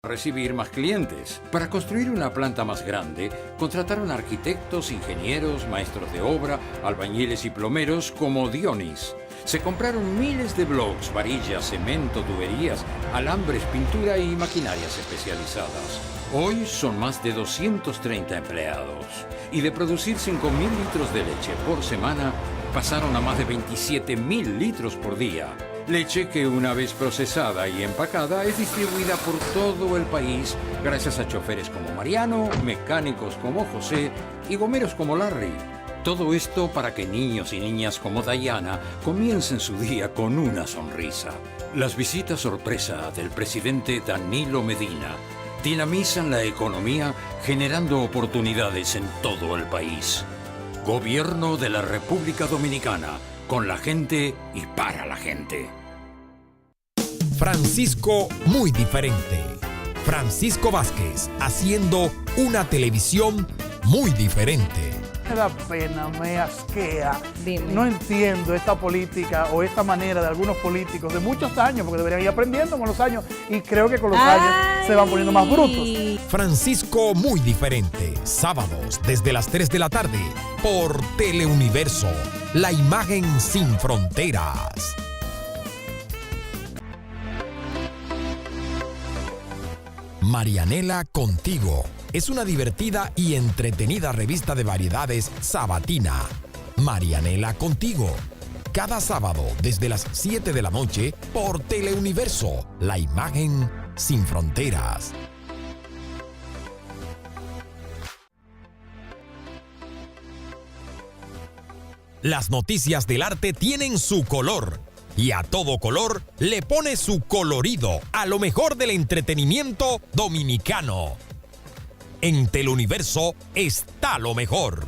recibir más clientes. Para construir una planta más grande, contrataron arquitectos, ingenieros, maestros de obra, albañiles y plomeros como Dionis. Se compraron miles de blocks, varillas, cemento, tuberías, alambres, pintura y maquinarias especializadas. Hoy son más de 230 empleados. Y de producir 5.000 litros de leche por semana, pasaron a más de 27.000 litros por día. Leche que una vez procesada y empacada es distribuida por todo el país gracias a choferes como Mariano, mecánicos como José y gomeros como Larry. Todo esto para que niños y niñas como Diana comiencen su día con una sonrisa. Las visitas sorpresa del presidente Danilo Medina dinamizan la economía generando oportunidades en todo el país. Gobierno de la República Dominicana, con la gente y para la gente. Francisco muy diferente. Francisco Vázquez haciendo una televisión muy diferente. Me da pena, me asquea. Dime. No entiendo esta política o esta manera de algunos políticos de muchos años, porque deberían ir aprendiendo con los años y creo que con los años se van poniendo más brutos. Francisco muy diferente. Sábados desde las 3 de la tarde por Teleuniverso. La imagen sin fronteras. Marianela Contigo es una divertida y entretenida revista de variedades sabatina. Marianela Contigo, cada sábado desde las 7 de la noche por Teleuniverso, la imagen sin fronteras. Las noticias del arte tienen su color. Y a todo color le pone su colorido a lo mejor del entretenimiento dominicano. En Teleuniverso está lo mejor.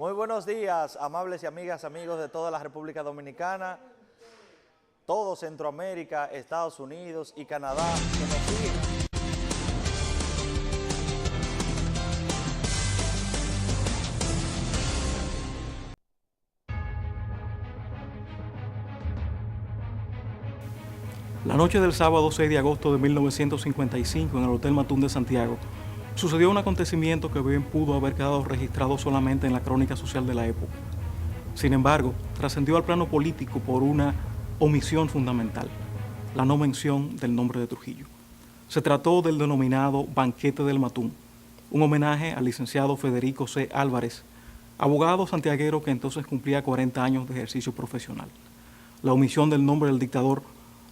Muy buenos días, amables y amigas, amigos de toda la República Dominicana, todo Centroamérica, Estados Unidos y Canadá que nos siguen. La noche del sábado 6 de agosto de 1955 en el Hotel Matún de Santiago sucedió un acontecimiento que bien pudo haber quedado registrado solamente en la crónica social de la época. Sin embargo, trascendió al plano político por una omisión fundamental, la no mención del nombre de Trujillo. Se trató del denominado Banquete del Matún, un homenaje al licenciado Federico C. Álvarez, abogado santiaguero que entonces cumplía 40 años de ejercicio profesional. La omisión del nombre del dictador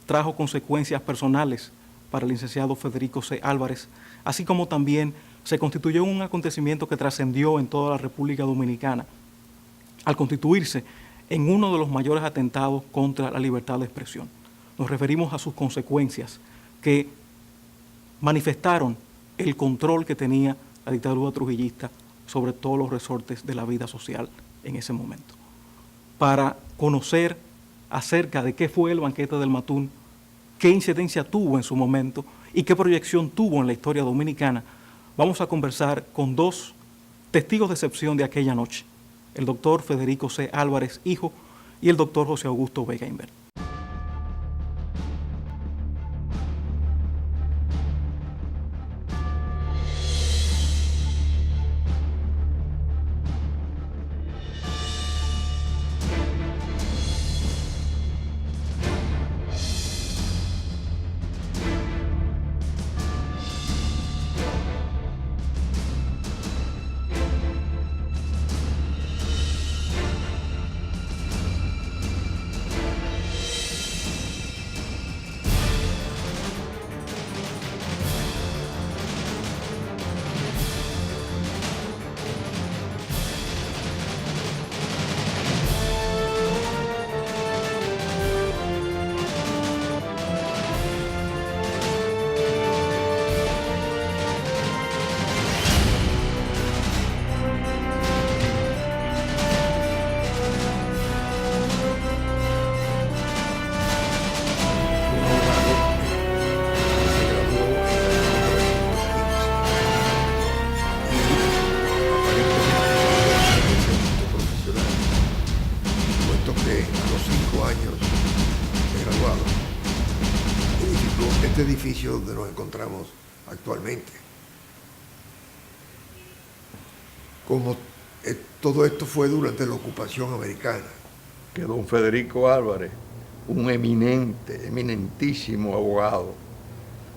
trajo consecuencias personales para el licenciado Federico C. Álvarez, así como también se constituyó un acontecimiento que trascendió en toda la República Dominicana, al constituirse en uno de los mayores atentados contra la libertad de expresión. Nos referimos a sus consecuencias, que manifestaron el control que tenía la dictadura trujillista sobre todos los resortes de la vida social en ese momento. Para conocer acerca de qué fue el Banquete del Matún, qué incidencia tuvo en su momento y qué proyección tuvo en la historia dominicana, vamos a conversar con dos testigos de excepción de aquella noche, el doctor Federico C. Álvarez, hijo, y el doctor José Augusto Vega Inver. Este edificio donde nos encontramos actualmente. Como todo esto fue durante la ocupación americana. Que don Federico Álvarez, un eminentísimo abogado,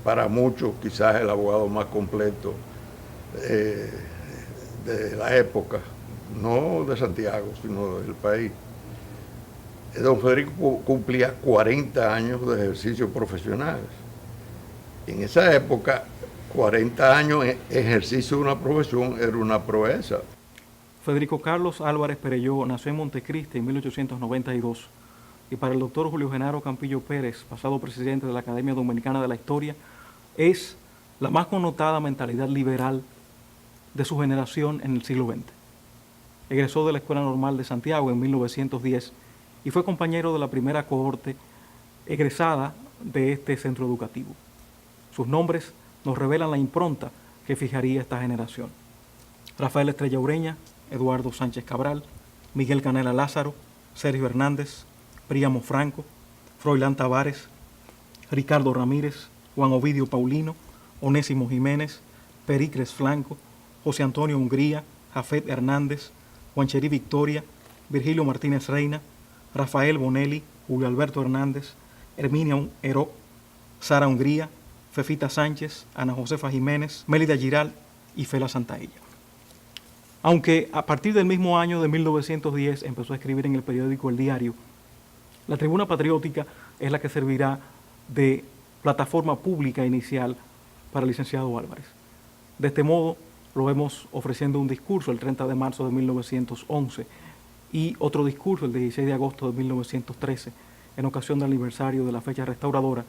para muchos quizás el abogado más completo de la época, no de Santiago, sino del país. Don Federico cumplía 40 años de ejercicio profesional. En esa época, 40 años en ejercicio de una profesión era una proeza. Federico Carlos Álvarez Perelló nació en Montecristi en 1892 y para el doctor Julio Genaro Campillo Pérez, pasado presidente de la Academia Dominicana de la Historia, es la más connotada mentalidad liberal de su generación en el siglo XX. Egresó de la Escuela Normal de Santiago en 1910 y fue compañero de la primera cohorte egresada de este centro educativo. Sus nombres nos revelan la impronta que fijaría esta generación. Rafael Estrella Ureña, Eduardo Sánchez Cabral, Miguel Canela Lázaro, Sergio Hernández, Príamo Franco, Froilán Tavares, Ricardo Ramírez, Juan Ovidio Paulino, Onésimo Jiménez, Pericles Flanco, José Antonio Hungría, Jafet Hernández, Juancherí Victoria, Virgilio Martínez Reina, Rafael Bonelli, Julio Alberto Hernández, Herminia Heró, Sara Hungría, Fefita Sánchez, Ana Josefa Jiménez, Mélida Giral y Fela Santaella. Aunque a partir del mismo año de 1910 empezó a escribir en el periódico El Diario, la Tribuna Patriótica es la que servirá de plataforma pública inicial para el licenciado Álvarez. De este modo, lo vemos ofreciendo un discurso el 30 de marzo de 1911 y otro discurso el 16 de agosto de 1913, en ocasión del aniversario de la fecha restauradora,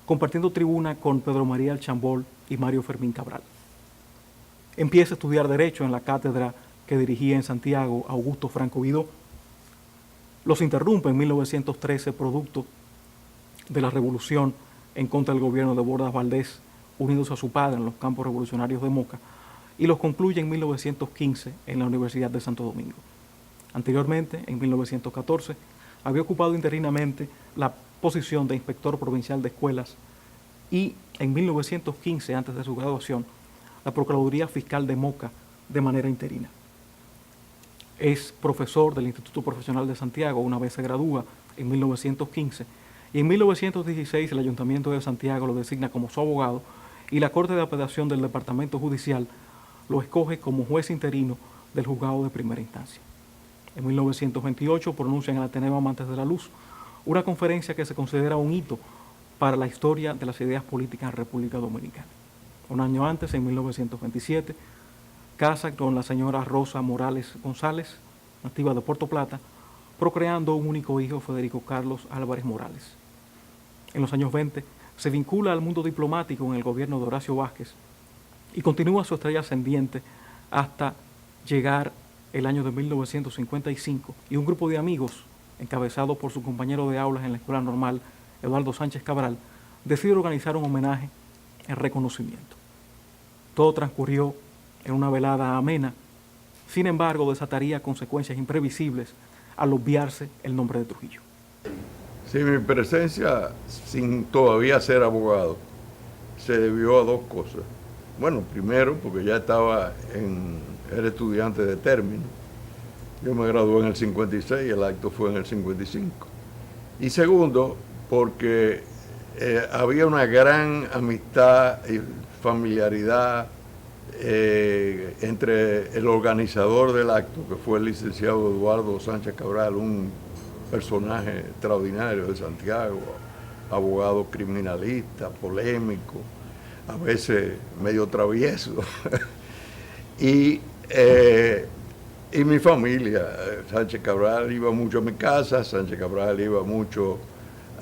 compartiendo tribuna con Pedro María Archambol y Mario Fermín Cabral. Empieza a estudiar Derecho en la cátedra que dirigía en Santiago Augusto Franco Vidó. Los interrumpe en 1913, producto de la revolución en contra del gobierno de Bordas Valdés, unidos a su padre en los campos revolucionarios de Moca, y los concluye en 1915 en la Universidad de Santo Domingo. Anteriormente, en 1914, había ocupado interinamente la posición de inspector provincial de escuelas y en 1915, antes de su graduación, la Procuraduría Fiscal de Moca de manera interina. Es profesor del Instituto Profesional de Santiago una vez se gradúa en 1915 y en 1916 el Ayuntamiento de Santiago lo designa como su abogado y la Corte de Apelación del Departamento Judicial lo escoge como juez interino del juzgado de primera instancia. En 1928 pronuncian el Ateneo Amantes de la Luz, una conferencia que se considera un hito para la historia de las ideas políticas en República Dominicana. Un año antes, en 1927, casa con la señora Rosa Morales González, nativa de Puerto Plata, procreando un único hijo, Federico Carlos Álvarez Morales. En los años 20 se vincula al mundo diplomático en el gobierno de Horacio Vázquez y continúa su estrella ascendiente hasta llegar el año de 1955 y un grupo de amigos, encabezado por su compañero de aulas en la Escuela Normal, Eduardo Sánchez Cabral, decide organizar un homenaje en reconocimiento. Todo transcurrió en una velada amena, sin embargo desataría consecuencias imprevisibles al obviarse el nombre de Trujillo. Sí, mi presencia, sin todavía ser abogado, se debió a dos cosas. Bueno, primero, porque ya era estudiante de término. Yo me gradué en el 56 y el acto fue en el 55. Y segundo, porque había una gran amistad y familiaridad entre el organizador del acto, que fue el licenciado Eduardo Sánchez Cabral, un personaje extraordinario de Santiago, abogado criminalista, polémico, a veces medio travieso, y mi familia. Sánchez Cabral iba mucho a mi casa, Sánchez Cabral iba mucho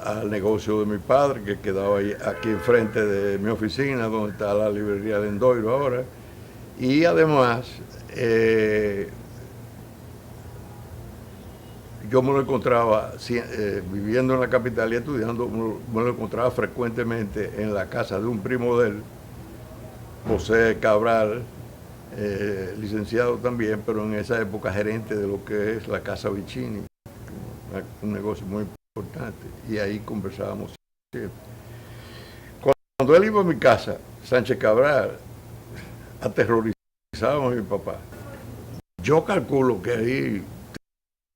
al negocio de mi padre, que quedaba aquí enfrente de mi oficina, donde está la librería de Endoiro ahora, y además yo me lo encontraba, viviendo en la capital y estudiando, me lo encontraba frecuentemente en la casa de un primo de él, José Cabral, licenciado también, pero en esa época gerente de lo que es la Casa Vicini, un negocio muy importante, y ahí conversábamos siempre. Cuando él iba a mi casa, Sánchez Cabral aterrorizaba a mi papá. Yo calculo que ahí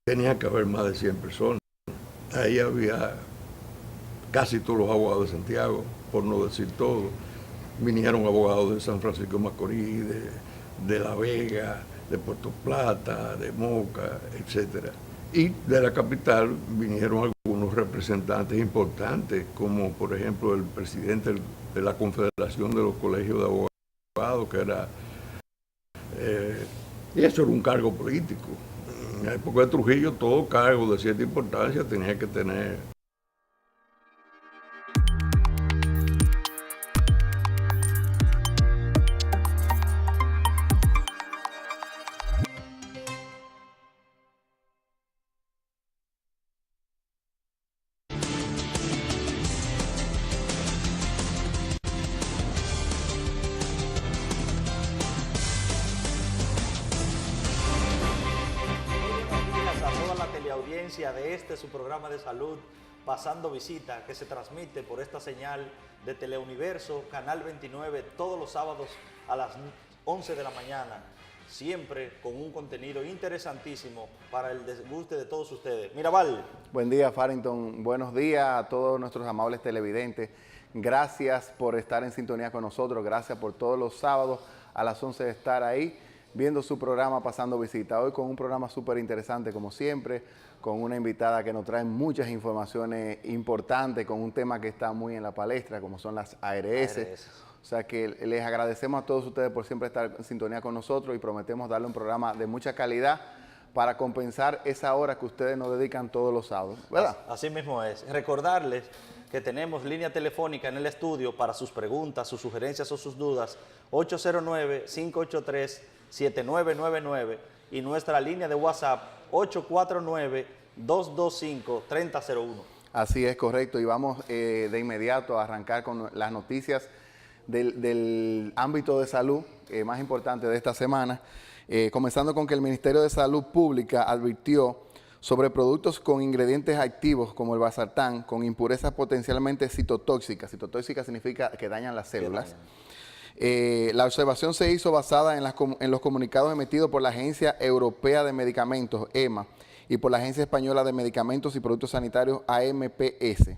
tenía que haber más de 100 personas. Ahí había casi todos los abogados de Santiago, por no decir todos. Vinieron abogados de San Francisco de Macorís, de La Vega, de Puerto Plata, de Moca, etc. Y de la capital vinieron algunos representantes importantes, como por ejemplo el presidente de la Confederación de los Colegios de Abogados, que era... y eso era un cargo político. En la época de Trujillo, todo cargo de cierta importancia tenía que tener. De este su programa de salud Pasando Visita, que se transmite por esta señal de Teleuniverso, Canal 29, todos los sábados a las 11 de la mañana, siempre con un contenido interesantísimo para el disguste de todos ustedes. Mirabal. Buen día, Farrington. Buenos días a todos nuestros amables televidentes. Gracias por estar en sintonía con nosotros. Gracias por todos los sábados a las 11 de estar ahí viendo su programa Pasando Visita. Hoy con un programa súper interesante, como siempre, con una invitada que nos trae muchas informaciones importantes, con un tema que está muy en la palestra, como son las ARS. O sea que les agradecemos a todos ustedes por siempre estar en sintonía con nosotros y prometemos darle un programa de mucha calidad para compensar esa hora que ustedes nos dedican todos los sábados, ¿verdad? Así mismo es. Recordarles que tenemos línea telefónica en el estudio para sus preguntas, sus sugerencias o sus dudas, 809-583-7999 y nuestra línea de WhatsApp 849-225-3001. Así es, correcto, y vamos de inmediato a arrancar con las noticias del ámbito de salud más importante de esta semana, comenzando con que el Ministerio de Salud Pública advirtió sobre productos con ingredientes activos como el Valsartán con impurezas potencialmente citotóxicas. Citotóxica significa que dañan las células. La observación se hizo basada en los comunicados emitidos por la Agencia Europea de Medicamentos, EMA, y por la Agencia Española de Medicamentos y Productos Sanitarios, AMPS.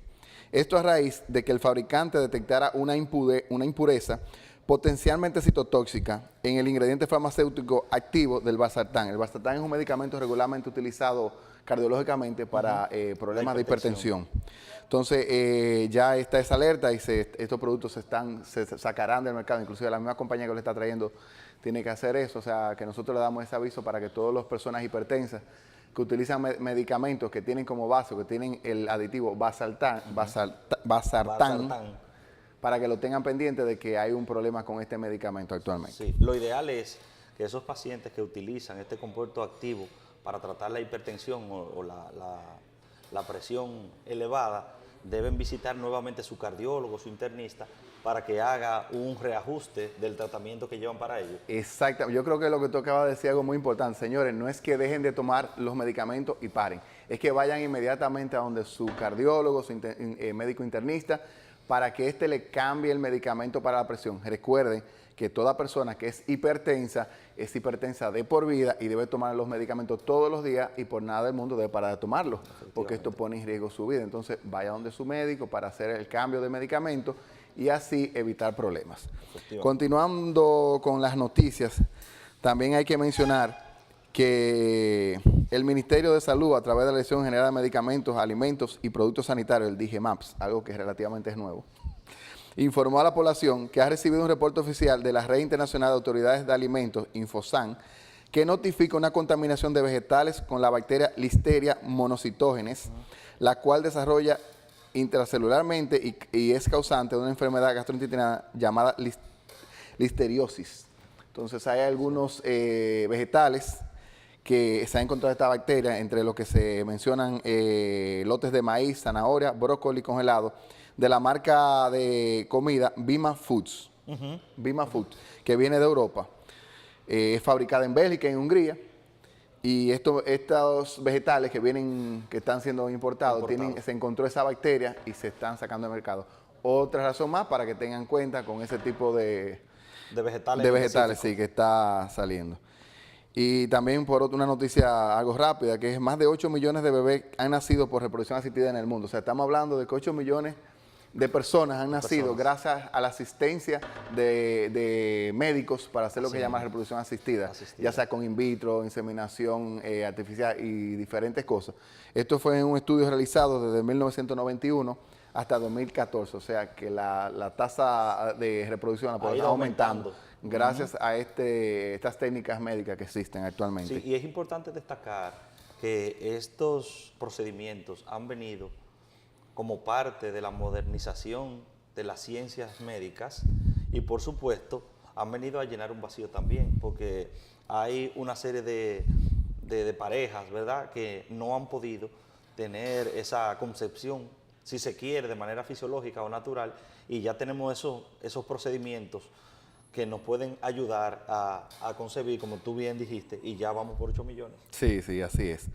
Esto a raíz de que el fabricante detectara una impureza potencialmente citotóxica en el ingrediente farmacéutico activo del valsartán. El valsartán es un medicamento regularmente utilizado cardiológicamente para problemas de hipertensión. Entonces, ya está esa alerta y estos productos se sacarán del mercado. Inclusive la misma compañía que lo está trayendo tiene que hacer eso. O sea, que nosotros le damos ese aviso para que todas las personas hipertensas que utilizan medicamentos que tienen como base, que tienen el aditivo valsartán, para que lo tengan pendiente de que hay un problema con este medicamento actualmente. Sí, lo ideal es que esos pacientes que utilizan este compuesto activo para tratar la hipertensión o la presión elevada, deben visitar nuevamente su cardiólogo, su internista, para que haga un reajuste del tratamiento que llevan para ello. Exacto. Yo creo que lo que tú acabas de decir es algo muy importante. Señores, no es que dejen de tomar los medicamentos y paren. Es que vayan inmediatamente a donde su cardiólogo, su médico internista, para que éste le cambie el medicamento para la presión. Recuerden que toda persona que es hipertensa de por vida y debe tomar los medicamentos todos los días y por nada del mundo debe parar de tomarlos, porque esto pone en riesgo su vida. Entonces, vaya donde su médico para hacer el cambio de medicamento y así evitar problemas. Continuando con las noticias, también hay que mencionar que el Ministerio de Salud, a través de la Dirección General de Medicamentos, Alimentos y Productos Sanitarios, el DGMAPS, algo que relativamente es nuevo, informó a la población que ha recibido un reporte oficial de la Red Internacional de Autoridades de Alimentos, Infosan, que notifica una contaminación de vegetales con la bacteria Listeria monocytogenes, la cual desarrolla intracelularmente y es causante de una enfermedad gastrointestinal llamada listeriosis. Entonces hay algunos vegetales que se ha encontrado esta bacteria, entre los que se mencionan lotes de maíz, zanahoria, brócoli congelado, de la marca de comida Bima Foods, Bima Foods, que viene de Europa. Es fabricada en Bélgica, en Hungría, y estos vegetales que están siendo importados. Se encontró esa bacteria y se están sacando del mercado. Otra razón más para que tengan cuenta con ese tipo de vegetales sí, que está saliendo. Y también por una noticia algo rápida, que es más de 8 millones de bebés han nacido por reproducción asistida en el mundo. O sea, estamos hablando de que 8 millones de personas han nacido gracias a la asistencia de médicos para hacer lo que llama reproducción asistida, ya sea con in vitro, inseminación artificial y diferentes cosas. Esto fue en un estudio realizado desde 1991 hasta 2014, o sea que la tasa de reproducción está aumentando gracias a estas técnicas médicas que existen actualmente. Sí, y es importante destacar que estos procedimientos han venido como parte de la modernización de las ciencias médicas y, por supuesto, han venido a llenar un vacío también, porque hay una serie de parejas, ¿verdad?, que no han podido tener esa concepción, si se quiere, de manera fisiológica o natural, y ya tenemos esos procedimientos que nos pueden ayudar a concebir, como tú bien dijiste, y ya vamos por 8 millones. Sí, sí, así es.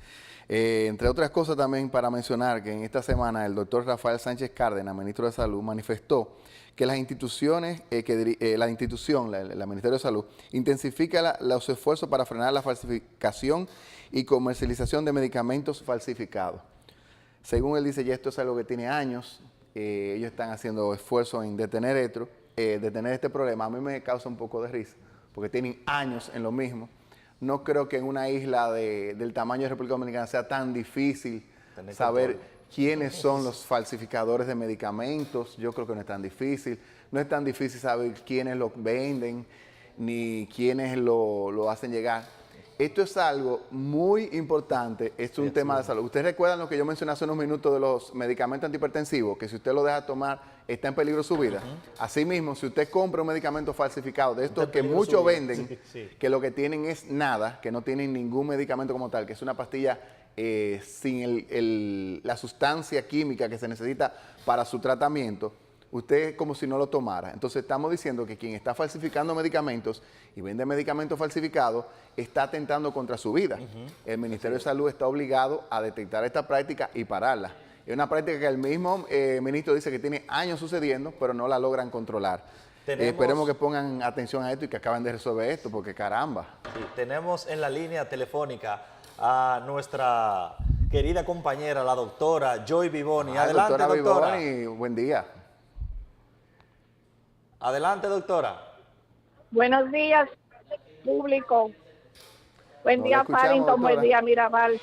Entre otras cosas también para mencionar que en esta semana el doctor Rafael Sánchez Cárdenas, ministro de Salud, manifestó que las instituciones, la Ministerio de Salud, intensifica los esfuerzos para frenar la falsificación y comercialización de medicamentos falsificados. Según él dice, ya esto es algo que tiene años, ellos están haciendo esfuerzos en detener este problema. A mí me causa un poco de risa, porque tienen años en lo mismo. No creo que en una isla del tamaño de República Dominicana sea tan difícil saber quiénes son los falsificadores de medicamentos. Yo creo que no es tan difícil. No es tan difícil saber quiénes lo venden, ni quiénes lo hacen llegar. Esto es algo muy importante, es un tema de salud. ¿Ustedes recuerdan lo que yo mencioné hace unos minutos de los medicamentos antihipertensivos? Que si usted lo deja tomar, está en peligro su vida. Asimismo, si usted compra un medicamento falsificado, de estos que muchos venden, que lo que tienen es nada, que no tienen ningún medicamento como tal, que es una pastilla sin la sustancia química que se necesita para su tratamiento, usted es como si no lo tomara. Entonces estamos diciendo que quien está falsificando medicamentos y vende medicamentos falsificados está atentando contra su vida. El Ministerio de Salud está obligado a detectar esta práctica y pararla. Es una práctica que el mismo ministro dice que tiene años sucediendo, pero no la logran controlar. Esperemos que pongan atención a esto y que acaben de resolver esto, porque caramba. Sí, tenemos en la línea telefónica a nuestra querida compañera, la doctora Joy Vivoni. Adelante, doctora. Vivoni, buen día. Adelante, doctora. Buenos días, público. Buen día, Farrington. Buen día, Mirabal.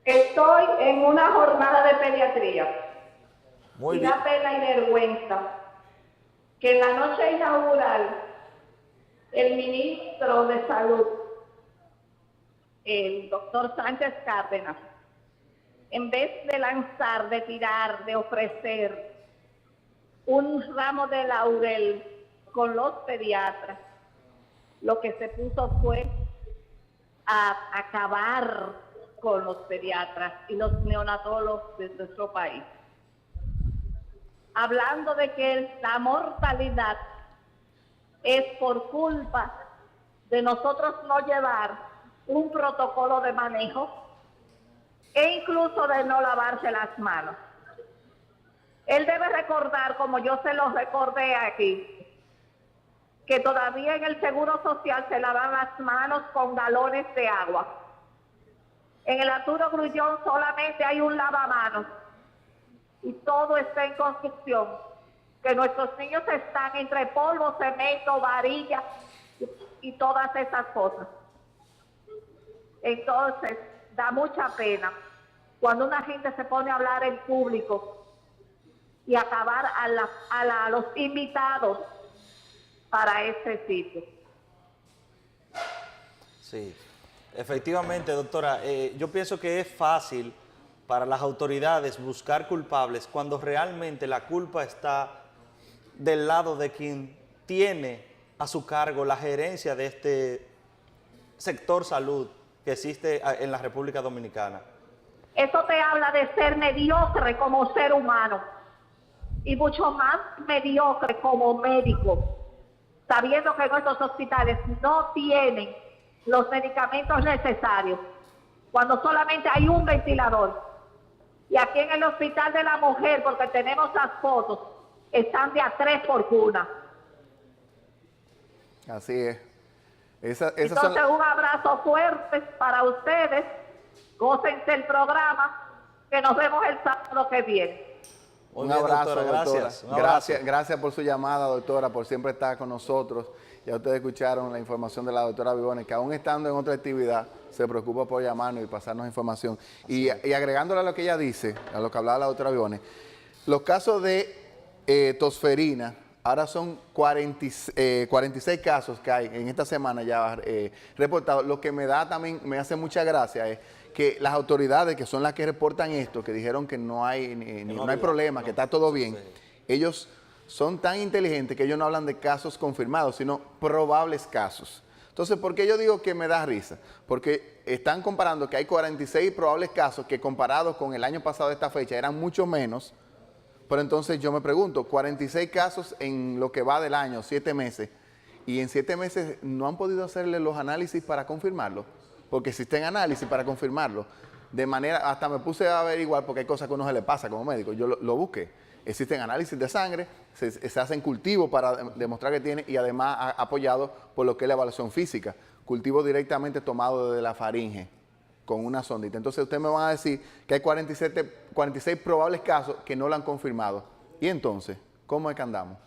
Estoy en una jornada de pediatría. Muy y bien. da pena y vergüenza que en la noche inaugural el ministro de Salud, el doctor Sánchez Cárdenas, en vez de lanzar, de tirar, de ofrecer un ramo de laurel con los pediatras, lo que se puso fue a acabar con los pediatras y los neonatólogos de nuestro país. Hablando de que la mortalidad es por culpa de nosotros no llevar un protocolo de manejo e incluso de no lavarse las manos. Él debe recordar, como yo se lo recordé aquí, que todavía en el Seguro Social se lavan las manos con galones de agua. En el Arturo Grullón solamente hay un lavamanos y todo está en construcción, que nuestros niños están entre polvo, cemento, varilla y todas esas cosas. Entonces, da mucha pena cuando una gente se pone a hablar en público y acabar a los invitados para este sitio. Sí, efectivamente, doctora. Yo pienso que es fácil para las autoridades buscar culpables cuando realmente la culpa está del lado de quien tiene a su cargo la gerencia de este sector salud que existe en la República Dominicana. Eso te habla de ser mediocre como ser humano y mucho más mediocre como médico, sabiendo que nuestros hospitales no tienen los medicamentos necesarios, cuando solamente hay un ventilador. Y aquí en el Hospital de la Mujer, porque tenemos las fotos, están de a 3 por cuna. Así es. Entonces, un abrazo fuerte para ustedes. Gócense el programa, que nos vemos el sábado que viene. Un abrazo, doctora. Gracias por su llamada, doctora, por siempre estar con nosotros. Ya ustedes escucharon la información de la doctora Vivoni, que aún estando en otra actividad, se preocupa por llamarnos y pasarnos información. Y agregándole a lo que ella dice, a lo que hablaba la doctora Vivoni, los casos de tosferina, ahora son 46 casos que hay en esta semana ya reportados. Lo que me da también, me hace mucha gracia es que las autoridades, que son las que reportan esto, que dijeron que no hay, no hay problema, que está todo bien, ellos son tan inteligentes que ellos no hablan de casos confirmados, sino probables casos. Entonces, ¿por qué yo digo que me da risa? Porque están comparando que hay 46 probables casos que comparados con el año pasado de esta fecha eran mucho menos. Pero entonces yo me pregunto, 46 casos en lo que va del año, 7 meses, y en 7 meses no han podido hacerle los análisis para confirmarlo, porque existen análisis para confirmarlo. De manera, hasta me puse a averiguar, porque hay cosas que a uno se le pasa como médico, yo lo busqué. Existen análisis de sangre, se hacen cultivos para demostrar que tiene, y además apoyado por lo que es la evaluación física, cultivo directamente tomado desde la faringe, con una sondita. Entonces usted me va a decir que hay 46 probables casos que no lo han confirmado. Y entonces, ¿cómo es que andamos?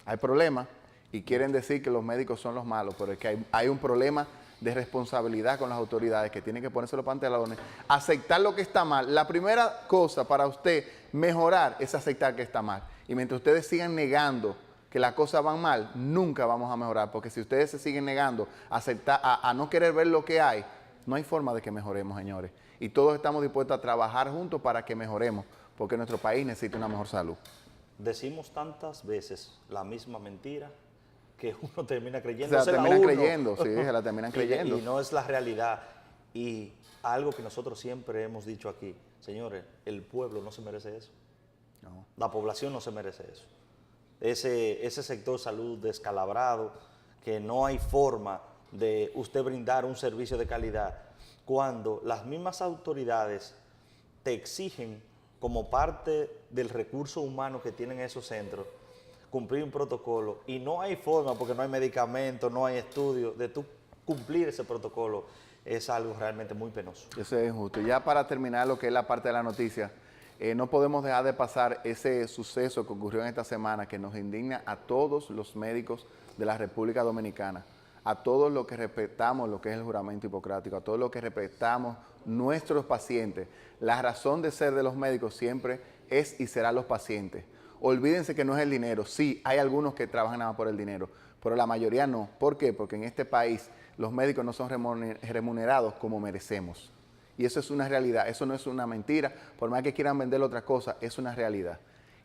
Hay problemas y quieren decir que los médicos son los malos, pero es que hay un problema de responsabilidad con las autoridades que tienen que ponerse los pantalones, aceptar lo que está mal. La primera cosa para usted mejorar es aceptar que está mal. Y mientras ustedes sigan negando que las cosas van mal, nunca vamos a mejorar, porque si ustedes se siguen negando a no querer ver lo que hay, no hay forma de que mejoremos, señores. Y todos estamos dispuestos a trabajar juntos para que mejoremos, porque nuestro país necesita una mejor salud. Decimos tantas veces la misma mentira que uno termina creyendo. Se la terminan creyendo, sí, se la terminan creyendo. Y no es la realidad. Y algo que nosotros siempre hemos dicho aquí, señores, el pueblo no se merece eso. No. La población no se merece eso. Ese sector salud descalabrado, que no hay forma de usted brindar un servicio de calidad, cuando las mismas autoridades te exigen, como parte del recurso humano que tienen esos centros, cumplir un protocolo, y no hay forma, porque no hay medicamentos, no hay estudios, de tú cumplir ese protocolo. es algo realmente muy penoso. Eso es injusto. Ya para terminar lo que es la parte de la noticia, no podemos dejar de pasar ese suceso que ocurrió en esta semana que nos indigna a todos los médicos de la República Dominicana, a todos los que respetamos lo que es el juramento hipocrático, a todos los que respetamos nuestros pacientes. La razón de ser de los médicos siempre es y será los pacientes. Olvídense que no es el dinero. Sí, hay algunos que trabajan nada más por el dinero, pero la mayoría no. ¿Por qué? Porque en este país los médicos no son remunerados como merecemos. Y eso es una realidad, eso no es una mentira. Por más que quieran vender otra cosa, es una realidad.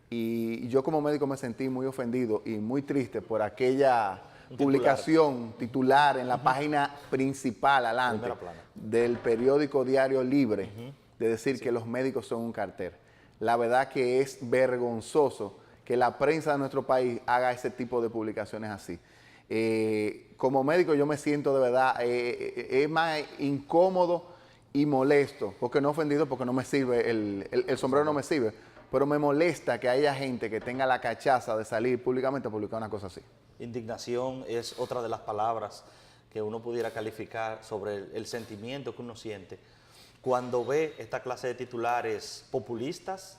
Y yo como médico me sentí muy ofendido y muy triste por aquella publicación titular en la página principal, adelante, del periódico Diario Libre, de decir que los médicos son un cartel. La verdad que es vergonzoso que la prensa de nuestro país haga ese tipo de publicaciones así. Como médico yo me siento de verdad, es más incómodo y molesto, porque no ofendido, porque no me sirve, el sombrero no me sirve, pero me molesta que haya gente que tenga la cachaza de salir públicamente a publicar una cosa así. Indignación es otra de las palabras que uno pudiera calificar sobre el sentimiento que uno siente cuando ve esta clase de titulares populistas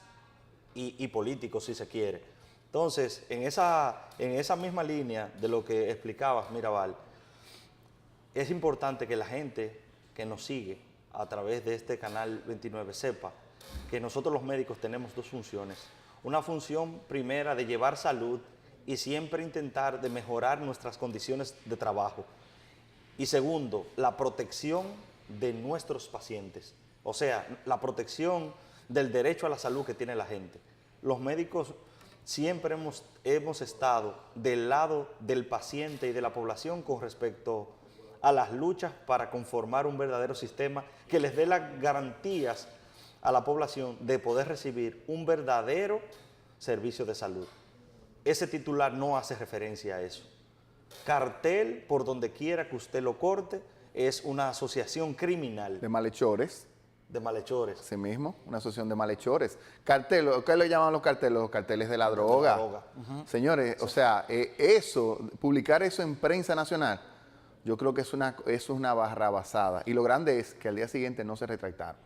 y políticos, si se quiere. Entonces, en esa misma línea de lo que explicabas, Mirabal, es importante que la gente que nos sigue a través de este canal 29 sepa que nosotros los médicos tenemos dos funciones. Una función primera de llevar salud y siempre intentar de mejorar nuestras condiciones de trabajo. Y segundo, la protección de nuestros pacientes. O sea, la protección del derecho a la salud que tiene la gente. Los médicos siempre hemos estado del lado del paciente y de la población con respecto a las luchas para conformar un verdadero sistema que les dé las garantías a la población de poder recibir un verdadero servicio de salud. Ese titular no hace referencia a eso. Cartel, por donde quiera que usted lo corte, es una asociación criminal. De malhechores. De malhechores. Sí mismo, una asociación de malhechores. Cartel, ¿qué le llaman los carteles? Los carteles de la droga. Señores, o sea, publicar eso en prensa nacional, yo creo que eso es una barrabasada. Y lo grande es que al día siguiente no se retractaron.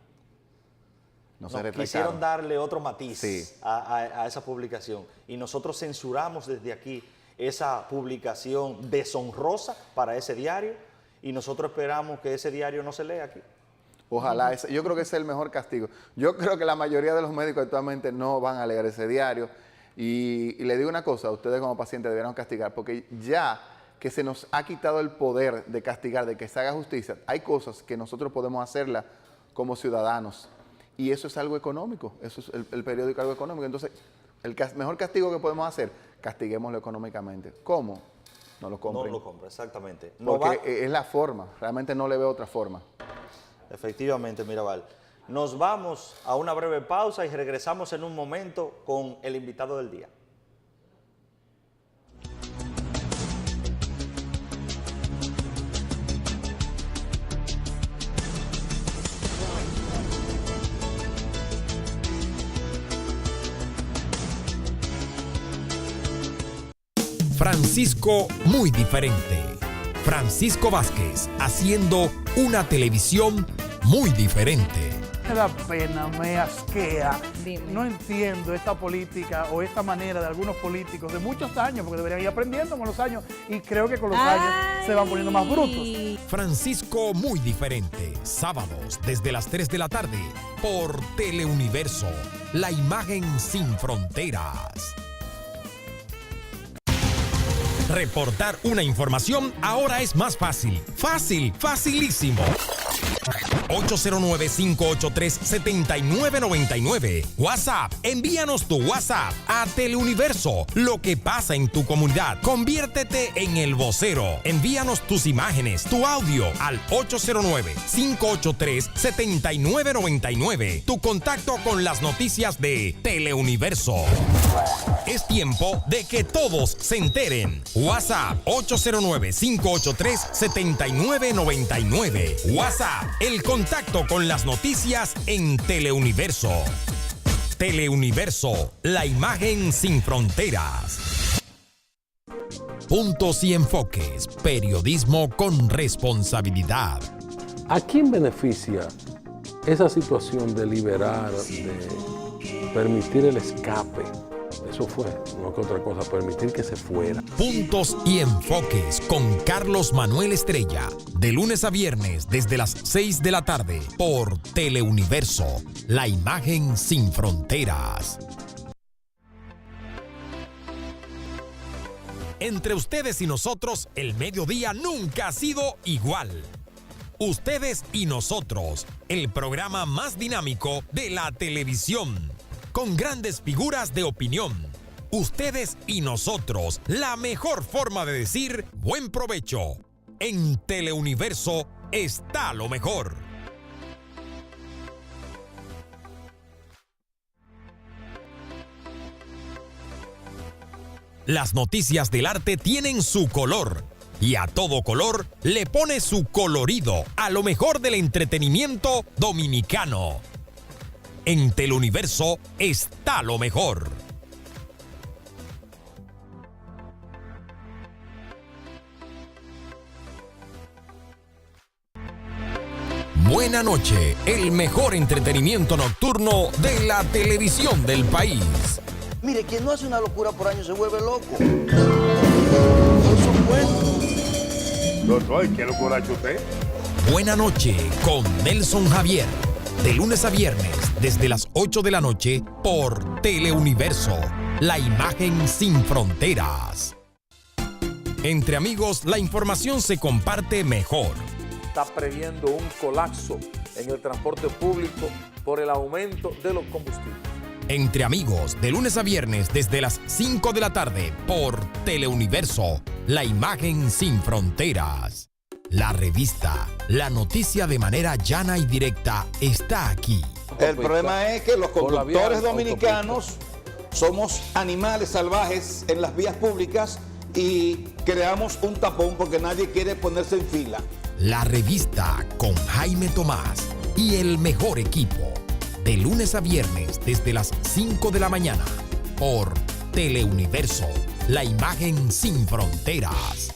No se retractaron. Quisieron darle otro matiz a esa publicación. Y nosotros censuramos desde aquí esa publicación deshonrosa para ese diario. Y nosotros esperamos que ese diario no se lea aquí. Ojalá, yo creo que ese es el mejor castigo. Yo creo que la mayoría de los médicos actualmente no van a leer ese diario. Y le digo una cosa, ustedes como pacientes deberían castigar, porque ya que se nos ha quitado el poder de castigar, de que se haga justicia, hay cosas que nosotros podemos hacerlas como ciudadanos. Y eso es algo económico, eso es el periódico algo económico. Entonces, el mejor castigo que podemos hacer, castiguémoslo económicamente. ¿Cómo? No lo compren. No lo compren, exactamente. Porque es la forma, realmente no le veo otra forma. Efectivamente, Mirabal. Nos vamos a una breve pausa y regresamos en un momento con el invitado del día. Francisco muy diferente. Francisco Vázquez haciendo una televisión muy diferente. Me da pena, me asquea. Dime. No entiendo esta política o esta manera de algunos políticos de muchos años, porque deberían ir aprendiendo con los años y creo que con los años se van poniendo más brutos. Francisco muy diferente. Sábados desde las 3 de la tarde por Teleuniverso. La imagen sin fronteras. Reportar una información ahora es más fácil. Fácil, facilísimo. 809-583-7999. WhatsApp. Envíanos tu WhatsApp a Teleuniverso. Lo que pasa en tu comunidad. Conviértete en el vocero. Envíanos tus imágenes, tu audio al 809-583-7999. Tu contacto con las noticias de Teleuniverso. Es tiempo de que todos se enteren. WhatsApp 809-583-7999. WhatsApp, el contacto con las noticias en Teleuniverso. Teleuniverso, la imagen sin fronteras. Puntos y enfoques, periodismo con responsabilidad. ¿A quién beneficia esa situación de liberar, de permitir el escape? Eso fue, no que otra cosa, permitir que se fuera. Puntos y enfoques con Carlos Manuel Estrella, de lunes a viernes desde las 6 de la tarde por Teleuniverso, la imagen sin fronteras. Entre ustedes y nosotros, el mediodía nunca ha sido igual. Ustedes y nosotros, el programa más dinámico de la televisión, con grandes figuras de opinión. Ustedes y nosotros, la mejor forma de decir buen provecho. En Teleuniverso está lo mejor. Las noticias del arte tienen su color. Y a todo color le pone su colorido a lo mejor del entretenimiento dominicano. En Teleuniverso está lo mejor. Buena noche, el mejor entretenimiento nocturno de la televisión del país. Mire, quien no hace una locura por año se vuelve loco. Por supuesto. Doctor, ¿qué locura ha hecho usted? Buena noche con Nelson Javier. De lunes a viernes, desde las 8 de la noche, por Teleuniverso, la imagen sin fronteras. Entre amigos, la información se comparte mejor. Está previendo un colapso en el transporte público por el aumento de los combustibles. Entre amigos, de lunes a viernes, desde las 5 de la tarde, por Teleuniverso, la imagen sin fronteras. La revista, la noticia de manera llana y directa, está aquí. El problema es que los conductores dominicanos somos animales salvajes en las vías públicas y creamos un tapón porque nadie quiere ponerse en fila. La revista con Jaime Tomás y el mejor equipo. De lunes a viernes desde las 5 de la mañana por Teleuniverso, la imagen sin fronteras.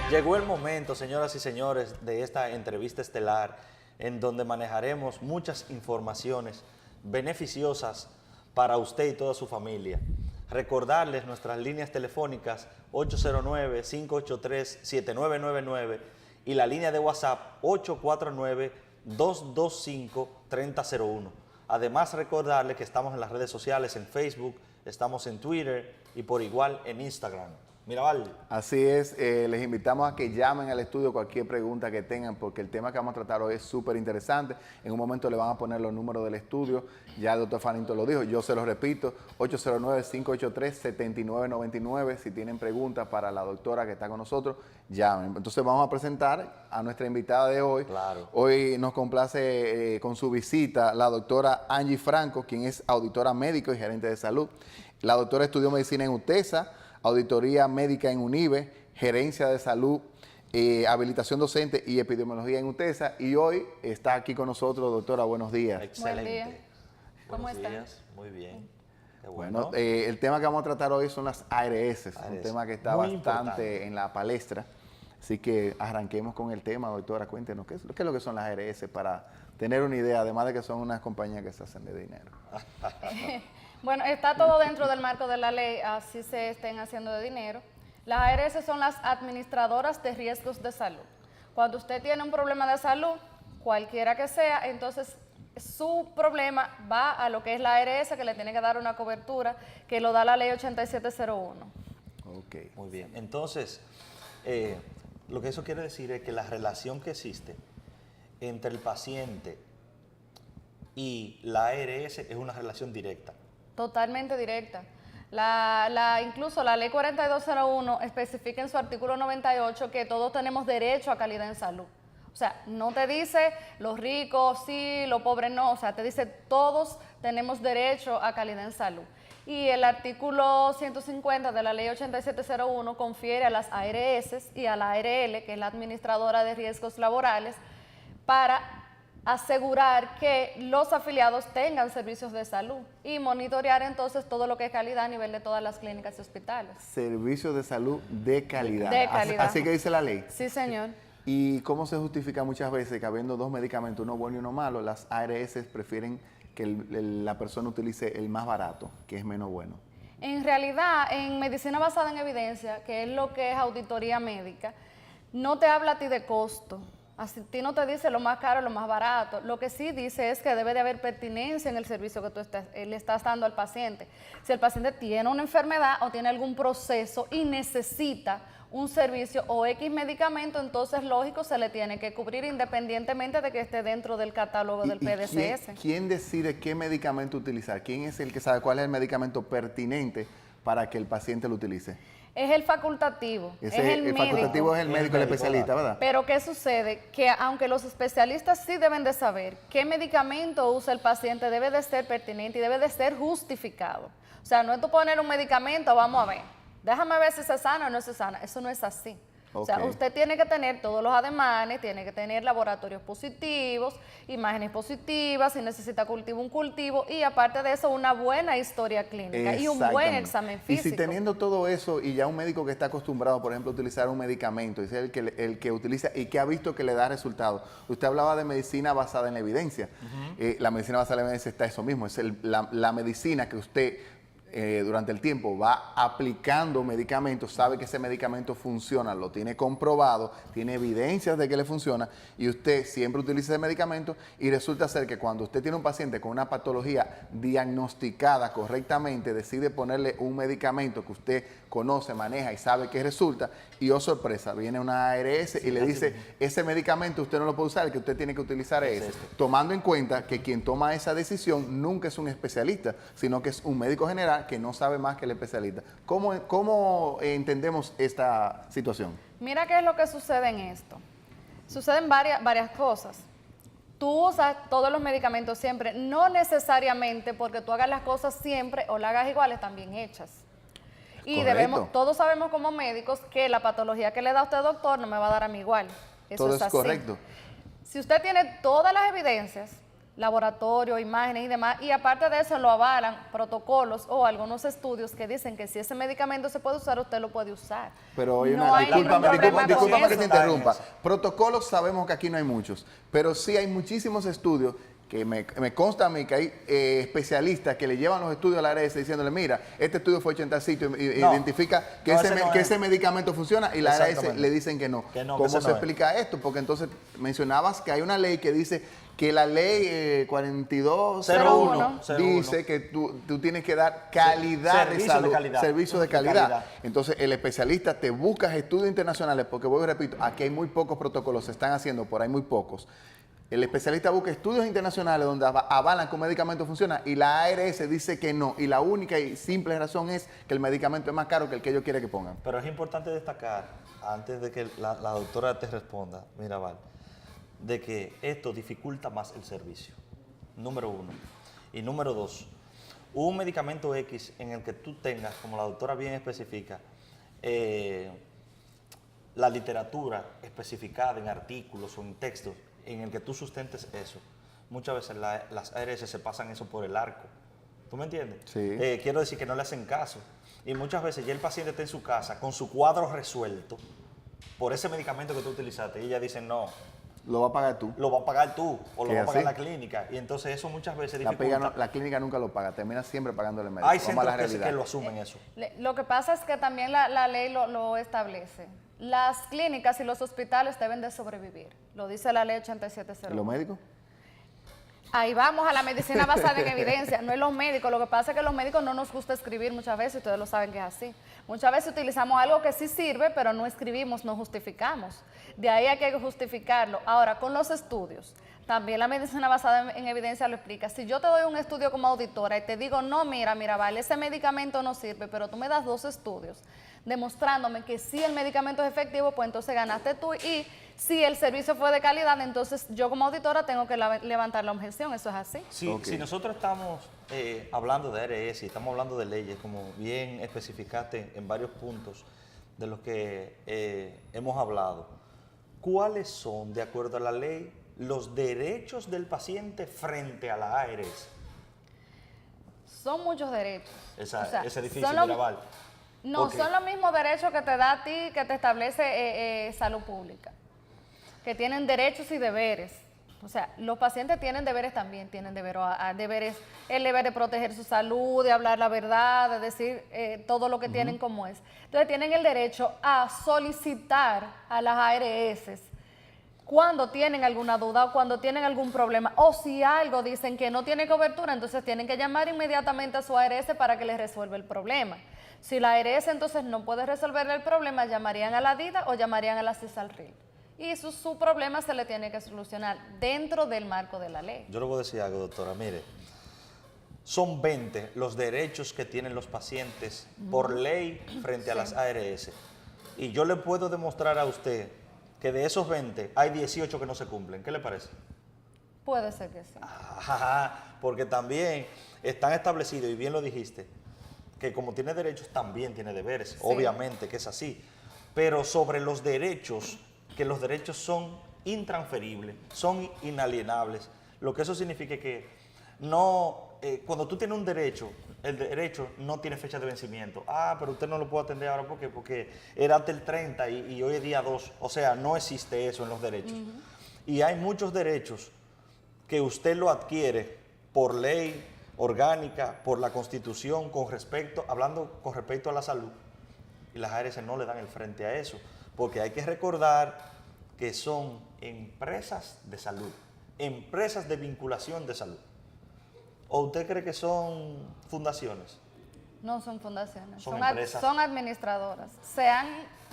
Llegó el momento, señoras y señores, de esta entrevista estelar en donde manejaremos muchas informaciones beneficiosas para usted y toda su familia. Recordarles nuestras líneas telefónicas 809-583-7999 y la línea de WhatsApp 849-225-3001. Además, recordarles que estamos en las redes sociales, en Facebook, estamos en Twitter y por igual en Instagram. Mirabal. Así es, les invitamos a que llamen al estudio cualquier pregunta que tengan, porque el tema que vamos a tratar hoy es súper interesante. En un momento le van a poner los números del estudio, ya el doctor Faninto lo dijo, yo se los repito, 809-583-7999. Si tienen preguntas para la doctora que está con nosotros, llamen. Entonces vamos a presentar a nuestra invitada de hoy. Claro. Hoy nos complace con su visita la doctora Angie Franco, quien es auditora médico y gerente de salud. La doctora estudió medicina en UTESA, auditoría médica en UNIBE, gerencia de salud, habilitación docente y epidemiología en UTESA. Y hoy está aquí con nosotros, doctora, buenos días. Excelente. Buen día. ¿Cómo están? Días. Muy bien. Qué bueno, el tema que vamos a tratar hoy son las ARS, un tema que está Muy bastante importante en la palestra. Así que arranquemos con el tema, doctora. Cuéntenos, ¿qué es lo que son las ARS para tener una idea, además de que son unas compañías que se hacen de dinero? Bueno, está todo dentro del marco de la ley, así se estén haciendo de dinero. Las ARS son las administradoras de riesgos de salud. Cuando usted tiene un problema de salud, cualquiera que sea, entonces su problema va a lo que es la ARS, que le tiene que dar una cobertura, que lo da la ley 8701. Ok. Muy bien. Entonces, lo que eso quiere decir es que la relación que existe entre el paciente y la ARS es una relación directa. Totalmente directa. Incluso la ley 4201 especifica en su artículo 98 que todos tenemos derecho a calidad en salud. O sea, no te dice los ricos sí, los pobres no, o sea, te dice todos tenemos derecho a calidad en salud. Y el artículo 150 de la ley 8701 confiere a las ARS y a la ARL, que es la administradora de riesgos laborales, para asegurar que los afiliados tengan servicios de salud y monitorear entonces todo lo que es calidad a nivel de todas las clínicas y hospitales. Servicios de salud de calidad. De calidad. Así que dice la ley. Sí, señor. ¿Y cómo se justifica muchas veces que habiendo dos medicamentos, uno bueno y uno malo, las ARS prefieren que la persona utilice el más barato, que es menos bueno? En realidad, en medicina basada en evidencia, que es lo que es auditoría médica, no te habla a ti de costo. A ti no te dice lo más caro o lo más barato. Lo que sí dice es que debe de haber pertinencia en el servicio que tú le estás dando al paciente. Si el paciente tiene una enfermedad o tiene algún proceso y necesita un servicio o X medicamento, entonces lógico se le tiene que cubrir independientemente de que esté dentro del catálogo del PDCS. ¿Quién decide qué medicamento utilizar? ¿Quién es el que sabe cuál es el medicamento pertinente para que el paciente lo utilice? Es el facultativo, es el médico. El facultativo es el médico, el especialista, ¿verdad? Pero ¿qué sucede? Que aunque los especialistas sí deben de saber qué medicamento usa el paciente, debe de ser pertinente y debe de ser justificado. O sea, no es tú poner un medicamento, vamos a ver, déjame ver si se sana o no se sana. Eso no es así. O sea, usted tiene que tener todos los ademanes, tiene que tener laboratorios positivos, imágenes positivas, si necesita cultivo, un cultivo, y aparte de eso, una buena historia clínica y un buen examen físico. Y si teniendo todo eso y ya un médico que está acostumbrado, por ejemplo, a utilizar un medicamento, y es el que utiliza y que ha visto que le da resultados. Usted hablaba de medicina basada en la evidencia. La medicina basada en la evidencia está eso mismo, es la medicina que usted durante el tiempo va aplicando medicamentos, sabe que ese medicamento funciona, lo tiene comprobado, tiene evidencias de que le funciona y usted siempre utiliza ese medicamento y resulta ser que cuando usted tiene un paciente con una patología diagnosticada correctamente, decide ponerle un medicamento que usted conoce, maneja y sabe que resulta y oh sorpresa, viene una ARS y le dice, ese medicamento usted no lo puede usar, el que usted tiene que utilizar es ese, tomando en cuenta que quien toma esa decisión nunca es un especialista, sino que es un médico general que no sabe más que el especialista. ¿Cómo entendemos esta situación? Mira qué es lo que sucede en esto. Suceden varias cosas. Tú usas todos los medicamentos siempre, no necesariamente porque tú hagas las cosas siempre o las hagas iguales, también hechas. Y todos sabemos como médicos que la patología que le da a usted, doctor, no me va a dar a mí igual. Eso todo es es así. correcto. Si usted tiene todas las evidencias, laboratorio, imágenes y demás, y aparte de eso lo avalan protocolos o algunos estudios que dicen que si ese medicamento se puede usar, usted lo puede usar. Pero oye, no discúlpame que te interrumpa. Protocolos sabemos que aquí no hay muchos, pero sí hay muchísimos estudios que me consta a mí que hay especialistas que le llevan los estudios a la ARS diciéndole, mira, este estudio fue hecho en tal sitio y identifica que ese medicamento funciona y la ARS le dicen que no. ¿Cómo se explica esto? Porque entonces mencionabas que hay una ley que dice que la ley 4201 dice que tú tienes que dar calidad de salud, servicio de calidad. Entonces el especialista te busca estudios internacionales, porque voy y repito, aquí hay muy pocos protocolos, se están haciendo, por ahí muy pocos. El especialista busca estudios internacionales donde avalan que un medicamento funciona y la ARS dice que no. Y la única y simple razón es que el medicamento es más caro que el que ellos quieren que pongan. Pero es importante destacar, antes de que la doctora te responda, mira, Val, de que esto dificulta más el servicio, número uno. Y número dos, un medicamento X en el que tú tengas, como la doctora bien especifica, la literatura especificada en artículos o en textos, en el que tú sustentes eso, muchas veces las ARS se pasan eso por el arco. ¿Tú me entiendes? Sí. Quiero decir que no le hacen caso. Y muchas veces ya el paciente está en su casa con su cuadro resuelto por ese medicamento que tú utilizaste y ella dice no. Lo va a pagar tú. Lo va a pagar tú o lo va a pagar la clínica. Y entonces eso muchas veces dificulta. La clínica nunca lo paga, termina siempre pagándole el médico. Hay centros que lo asumen eso. Lo que pasa es que también la ley lo establece. Las clínicas y los hospitales deben de sobrevivir. Lo dice la ley 8701. ¿Y los médicos? Ahí vamos a la medicina basada en evidencia, no es los médicos. Lo que pasa es que los médicos no nos gusta escribir muchas veces, ustedes lo saben que es así. Muchas veces utilizamos algo que sí sirve, pero no escribimos, no justificamos. De ahí hay que justificarlo. Ahora, con los estudios, también la medicina basada en evidencia lo explica. Si yo te doy un estudio como auditora y te digo, no, mira, vale, ese medicamento no sirve, pero tú me das 2 estudios demostrándome que sí el medicamento es efectivo, pues entonces ganaste tú. Y si el servicio fue de calidad, entonces yo como auditora tengo que levantar la objeción. Eso es así. Sí, si nosotros estamos hablando de ARS y estamos hablando de leyes, como bien especificaste en varios puntos de los que hemos hablado, ¿cuáles son, de acuerdo a la ley los derechos del paciente frente a la ARS? Son muchos derechos. Ese edificio, Mirabal. No, son los mismos derechos que te da a ti, que te establece salud pública, que tienen derechos y deberes. O sea, los pacientes tienen deberes también, tienen deberes, el deber de proteger su salud, de hablar la verdad, de decir todo lo que tienen como es. Entonces tienen el derecho a solicitar a las ARS cuando tienen alguna duda o cuando tienen algún problema, o si algo dicen que no tiene cobertura, entonces tienen que llamar inmediatamente a su ARS para que les resuelva el problema. Si la ARS entonces no puede resolver el problema, llamarían a la DIDA o llamarían a la CISALRIL. Y su problema se le tiene que solucionar dentro del marco de la ley. Yo le voy a decir algo, doctora, mire, son 20 los derechos que tienen los pacientes por ley frente a las ARS. Y yo le puedo demostrar a usted que de esos 20 hay 18 que no se cumplen. ¿Qué le parece? Puede ser que sí. Porque también están establecidos, y bien lo dijiste, que como tiene derechos también tiene deberes. Sí. Obviamente que es así. Pero sobre los derechos, que los derechos son intransferibles, son inalienables. Lo que eso significa que no, cuando tú tienes un derecho, el derecho no tiene fecha de vencimiento. Pero usted no lo puede atender ahora porque era hasta el 30 y hoy es día 2. O sea, no existe eso en los derechos. Y hay muchos derechos que usted lo adquiere por ley orgánica, por la Constitución, hablando con respecto a la salud. Y las ARS no le dan el frente a eso. Porque hay que recordar que son empresas de salud, empresas de vinculación de salud. ¿O usted cree que son fundaciones? No son fundaciones, son empresas. Son administradoras. Se han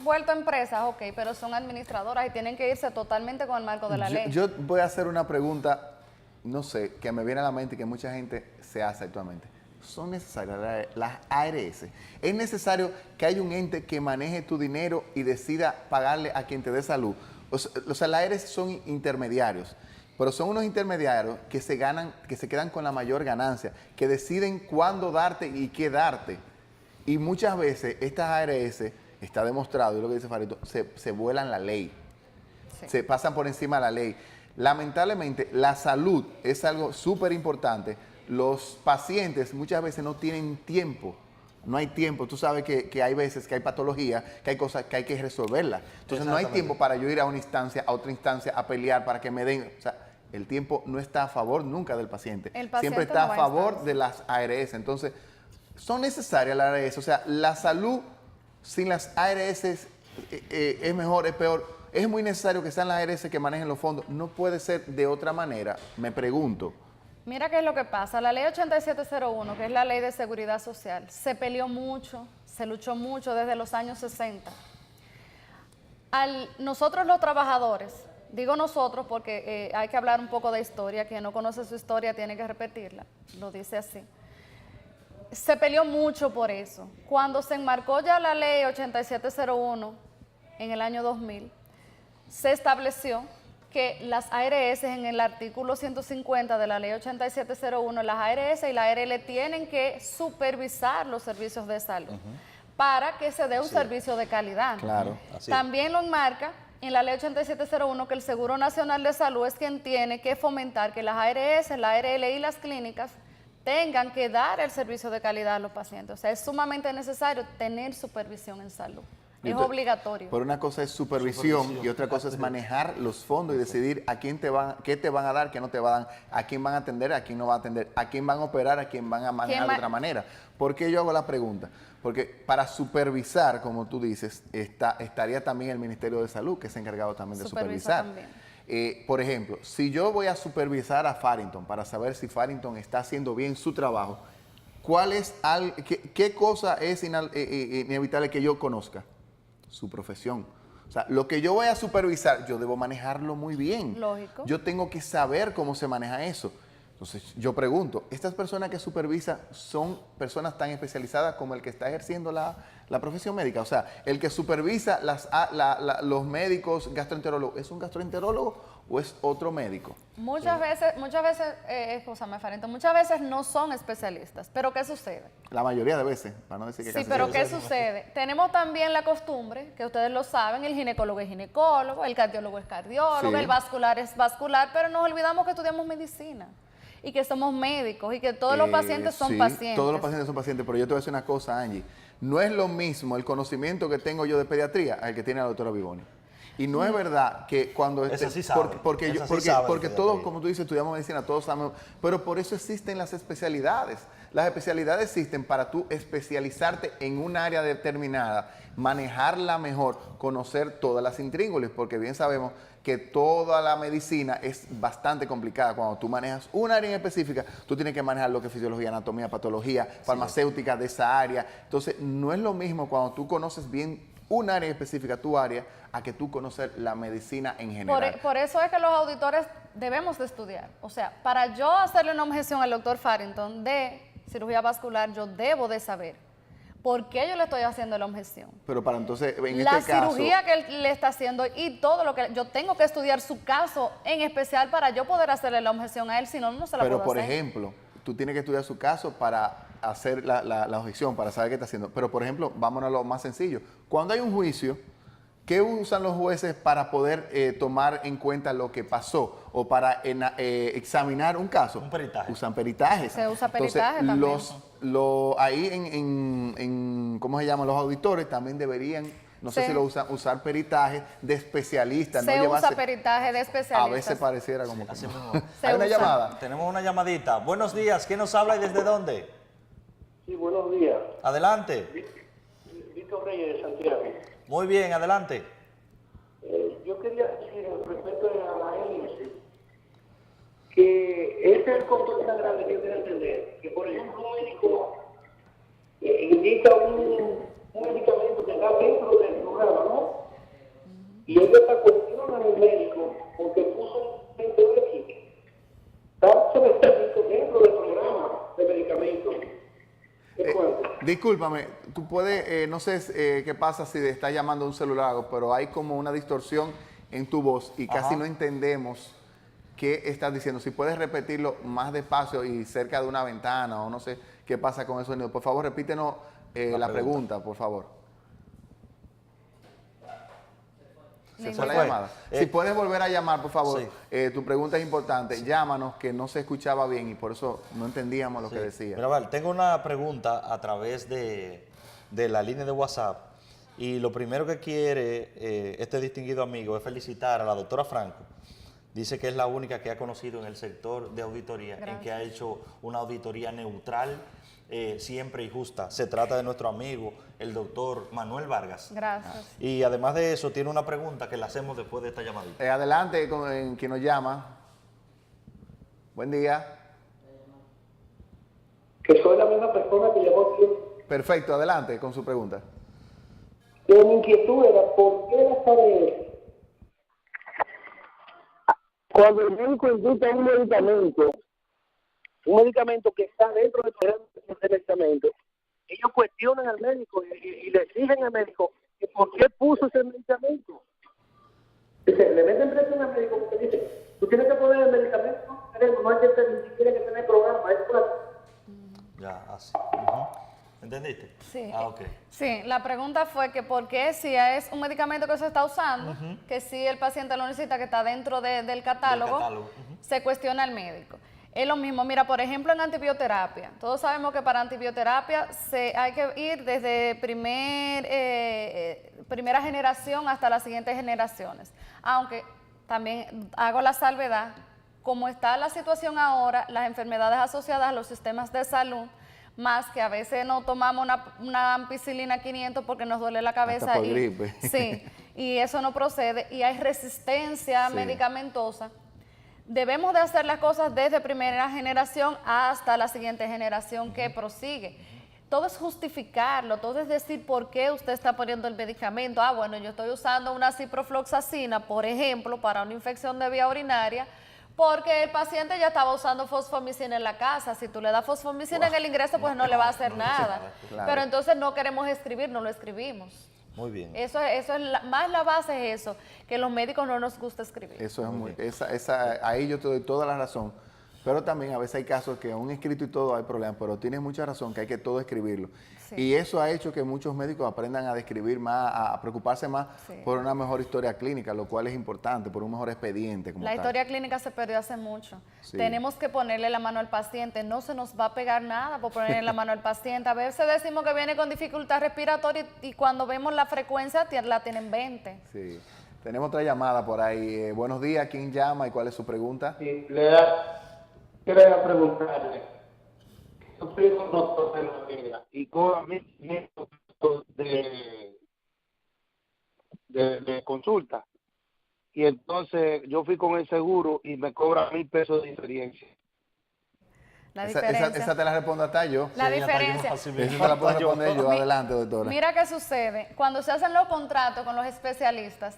vuelto empresas, ok, pero son administradoras y tienen que irse totalmente con el marco de la ley. Yo voy a hacer una pregunta, no sé, que me viene a la mente y que mucha gente se hace actualmente. ¿Son necesarias las ARS? ¿Es necesario que haya un ente que maneje tu dinero y decida pagarle a quien te dé salud? O sea, las ARS son intermediarios, pero son unos intermediarios que se quedan con la mayor ganancia, que deciden cuándo darte y qué darte. Y muchas veces estas ARS, está demostrado, y lo que dice Farito, se vuelan la ley, se pasan por encima de la ley. Lamentablemente, la salud es algo súper importante. Los pacientes muchas veces no tienen tiempo, no hay tiempo. Tú sabes que hay veces que hay patología, que hay cosas que hay que resolverlas. Entonces no hay tiempo para yo ir a una instancia, a otra instancia, a pelear para que me den. O sea, el tiempo no está a favor nunca del paciente. Siempre está a favor de las ARS. Entonces, son necesarias las ARS. O sea, la salud sin las ARS es mejor, es peor. Es muy necesario que sean las ARS que manejen los fondos. No puede ser de otra manera, me pregunto. Mira qué es lo que pasa. La ley 8701, que es la ley de seguridad social, se peleó mucho, se luchó mucho desde los años 60. Nosotros los trabajadores, digo nosotros porque hay que hablar un poco de historia, quien no conoce su historia tiene que repetirla, lo dice así. Se peleó mucho por eso. Cuando se enmarcó ya la ley 8701 en el año 2000, se estableció que las ARS en el artículo 150 de la ley 8701, las ARS y la ARL tienen que supervisar los servicios de salud para que se dé un servicio de calidad. Claro. También lo enmarca en la ley 8701 que el Seguro Nacional de Salud es quien tiene que fomentar que las ARS, la ARL y las clínicas tengan que dar el servicio de calidad a los pacientes. O sea, es sumamente necesario tener supervisión en salud. Es obligatorio. Pero una cosa es supervisión y otra cosa es manejar los fondos y decidir a quién qué te van a dar, qué no te van a dar, a quién van a atender, a quién no van a atender, a quién van a operar, a quién van a manejar de otra manera. ¿Por qué yo hago la pregunta? Porque para supervisar, como tú dices, estaría también el Ministerio de Salud, que es encargado también de supervisar. Por ejemplo, si yo voy a supervisar a Farrington para saber si Farrington está haciendo bien su trabajo, ¿qué cosa es inevitable que yo conozca? Su profesión. O sea, lo que yo voy a supervisar, yo debo manejarlo muy bien. Lógico. Yo tengo que saber cómo se maneja eso. Entonces, yo pregunto, ¿estas personas que supervisan son personas tan especializadas como el que está ejerciendo la profesión médica? O sea, el que supervisa los médicos gastroenterólogos, ¿es un gastroenterólogo o es otro médico? Muchas veces, escúchame, Farento, muchas veces no son especialistas, pero ¿qué sucede? La mayoría de veces, para no decir que casi Sí, pero siempre. ¿qué sucede? Tenemos también la costumbre, que ustedes lo saben, el ginecólogo es ginecólogo, el cardiólogo es cardiólogo, Sí. el vascular es vascular, pero nos olvidamos que estudiamos medicina y que somos médicos y que todos los pacientes son Sí, pacientes. todos los pacientes son pacientes, pero yo te voy a decir una cosa, Angie. No es lo mismo el conocimiento que tengo yo de pediatría al que tiene la doctora Vivoni. Y no es verdad que cuando... Esa sí sabe. Porque Esa sí sabe de todos, pediatría. como tú dices, estudiamos medicina, todos sabemos, pero por eso existen las especialidades. Las especialidades existen para tú especializarte en un área determinada, manejarla mejor, conocer todas las intríngulis, porque bien sabemos que toda la medicina es bastante complicada. Cuando tú manejas un área en específica, tú tienes que manejar lo que es fisiología, anatomía, patología, farmacéutica de esa área. Entonces, no es lo mismo cuando tú conoces bien un área específica, tu área, a que tú conocer la medicina en general. Por eso es que los auditores debemos de estudiar. O sea, para yo hacerle una objeción al doctor Farrington de cirugía vascular, yo debo de saber por qué yo le estoy haciendo la objeción. Pero para entonces, en La este caso... cirugía que él le está haciendo y todo lo que... Yo tengo que estudiar su caso en especial para yo poder hacerle la objeción a él, si no, no se la Pero, puedo por hacer. ejemplo, tú tienes que estudiar su caso para hacer la objeción, para saber qué está haciendo. Pero, por ejemplo, vámonos a lo más sencillo. Cuando hay un juicio, ¿qué usan los jueces para poder tomar en cuenta lo que pasó o para examinar un caso? Un peritaje. Usan peritajes. Se usa peritaje Entonces, también. ahí en ¿cómo se llama? Los auditores también deberían, no sé Sí. si lo usan, usar peritajes de especialistas. Se no usa llevarse, peritaje de especialistas. a veces pareciera como que... Así mismo. ¿Hay una usa. llamada? Tenemos una llamadita. Buenos días. ¿Quién nos habla y desde dónde? Sí, buenos días. Adelante. Víctor Reyes de Santiago. Muy bien, adelante. Yo quería decir respecto a la hélice que ese es el control tan grande que yo quiero entender. Que, por ejemplo, un médico indica un medicamento que está dentro del programa, ¿no? Y ellos está cuestionan al médico porque puso un medicamento X. Está específico dentro del programa de medicamentos. Discúlpame, tú puedes, no sé qué pasa si estás llamando a un celular, pero hay como una distorsión en tu voz y casi no entendemos qué estás diciendo. Si puedes repetirlo más despacio y cerca de una ventana o no sé qué pasa con eso. Por favor, repítenos la pregunta, por favor. Se fue la llamada. Si puedes volver a llamar, por favor. Sí. Tu pregunta es importante. Llámanos, que no se escuchaba bien y por eso no entendíamos lo que decía. Mira, Val, tengo una pregunta a través de la línea de WhatsApp y lo primero que quiere este distinguido amigo es felicitar a la doctora Franco. Dice que es la única que ha conocido en el sector de auditoría, en que ha hecho una auditoría neutral, siempre y justa. Se trata de nuestro amigo, el doctor Manuel Vargas. Gracias. Y además de eso, tiene una pregunta que la hacemos después de esta llamadita. Adelante con quien nos llama. Buen día. Que soy la misma persona que llamó aquí. Perfecto, adelante con su pregunta. Mi inquietud era por qué las paredes, cuando el médico indica un medicamento que está dentro del medicamento, ellos cuestionan al médico y le exigen al médico que por qué puso ese medicamento. Dice, le meten presión al médico porque dice, tú tienes que poner el medicamento, no hay que ni siquiera que tener programa, es claro. Ya, así. ¿Entendiste? Sí. Ah, ok. Sí, la pregunta fue que por qué si es un medicamento que se está usando, que si el paciente lo necesita, que está dentro del catálogo, se cuestiona al médico. Es lo mismo, mira, por ejemplo, en antibioterapia. Todos sabemos que para antibioterapia hay que ir desde primera generación hasta las siguientes generaciones. Aunque también hago la salvedad, como está la situación ahora, las enfermedades asociadas a los sistemas de salud, más que a veces no tomamos una ampicilina 500 porque nos duele la cabeza. Hasta por gripe. Sí, y eso no procede y hay resistencia medicamentosa. Debemos de hacer las cosas desde primera generación hasta la siguiente generación que prosigue. Todo es justificarlo, todo es decir por qué usted está poniendo el medicamento. Ah, bueno, yo estoy usando una ciprofloxacina, por ejemplo, para una infección de vía urinaria, porque el paciente ya estaba usando fosfomicina en la casa. Si tú le das fosfomicina en el ingreso, pues no le va a hacer nada. Claro. Pero entonces no queremos escribir, no lo escribimos. Muy bien. Eso es más la base es eso, que los médicos no nos gusta escribir. Eso es ahí yo te doy toda la razón. Pero también a veces hay casos que aún escrito y todo hay problemas, pero tienes mucha razón que hay que todo escribirlo. Sí. Y eso ha hecho que muchos médicos aprendan a describir más, a preocuparse más por una mejor historia clínica, lo cual es importante, por un mejor expediente. Como la historia clínica se perdió hace mucho. Sí. Tenemos que ponerle la mano al paciente, no se nos va a pegar nada por ponerle la mano al paciente. A veces decimos que viene con dificultad respiratoria y cuando vemos la frecuencia la tienen 20. Sí. Tenemos otra llamada por ahí. Buenos días, ¿quién llama y cuál es su pregunta? Sí, quería preguntarle, yo soy un doctor de la vida y cobro 1.500 de consulta, y entonces yo fui con el seguro y me cobra 1.000 pesos de diferencia. Esa te la respondo hasta yo. La diferencia. Esa te la puedo responder yo. Adelante, doctora. Mira qué sucede. Cuando se hacen los contratos con los especialistas,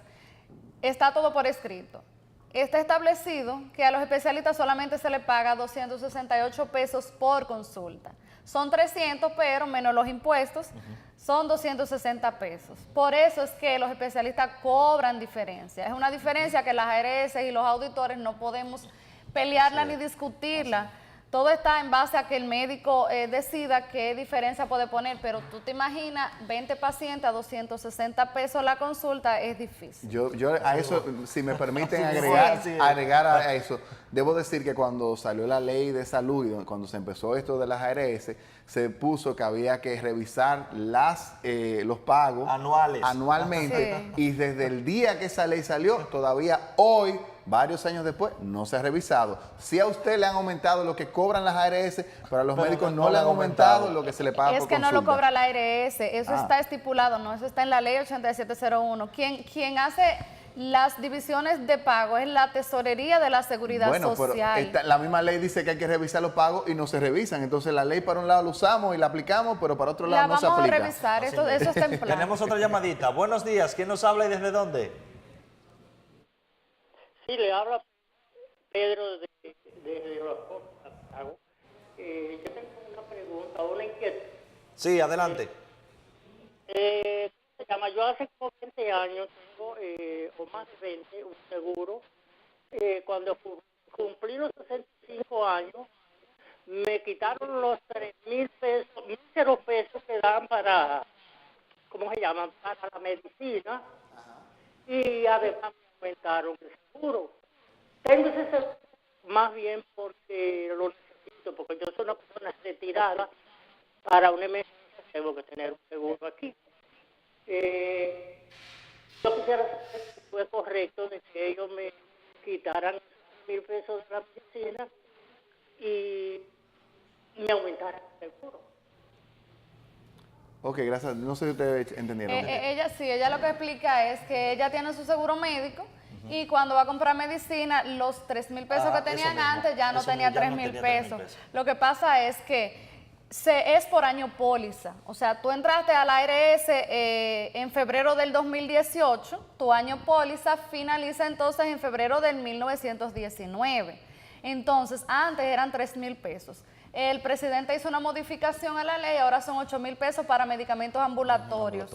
está todo por escrito. Está establecido que a los especialistas solamente se les paga 268 pesos por consulta. Son 300, pero menos los impuestos, son 260 pesos. Por eso es que los especialistas cobran diferencia. Es una diferencia que las ARS y los auditores no podemos pelearla ni discutirla. Todo está en base a que el médico decida qué diferencia puede poner, pero tú te imaginas 20 pacientes a 260 pesos la consulta, es difícil. Yo a eso, si me permiten agregar a eso, debo decir que cuando salió la ley de salud, cuando se empezó esto de las ARS, se puso que había que revisar los pagos anualmente, y desde el día que esa ley salió, todavía hoy, varios años después, no se ha revisado. Si a usted le han aumentado lo que cobran las ARS, pero a los médicos no le han aumentado lo que se le paga por consulta. Es que no lo cobra la ARS, eso está estipulado, no, eso está en la ley 8701. Quien hace las divisiones de pago es la tesorería de la seguridad social. Pero la misma ley dice que hay que revisar los pagos y no se revisan. Entonces la ley para un lado la usamos y la aplicamos, pero para otro lado no se aplica. La vamos a revisar, eso está en plan. Tenemos otra llamadita. Buenos días, ¿quién nos habla y desde dónde? Sí, le habla Pedro de los Santiago. Yo tengo una pregunta, una inquietud. Sí, adelante. Yo hace como 20 años tengo, o más de 20, un seguro. Cuando cumplí los 65 años, me quitaron los 3.000 pesos, 1.000 pesos que dan para, ¿cómo se llaman? Para la medicina. Y además me aumentaron el seguro. Tengo ese seguro más bien porque lo necesito, porque yo soy una persona retirada. Para una emergencia tengo que tener un seguro aquí. Yo quisiera saber si fue correcto de que ellos me quitaran 1.000 pesos de la medicina y me aumentaran el seguro. Ok, gracias. No sé si ustedes entendieron. Ella lo que explica es que ella tiene su seguro médico y cuando va a comprar medicina, los 3.000 pesos que tenían antes ya no tenía 3.000 pesos. Lo que pasa es que es por año póliza. O sea, tú entraste a la ARS en febrero del 2018, tu año póliza finaliza entonces en febrero del 1919. Entonces, antes eran 3.000 pesos. El presidente hizo una modificación a la ley, ahora son 8.000 pesos para medicamentos ambulatorios.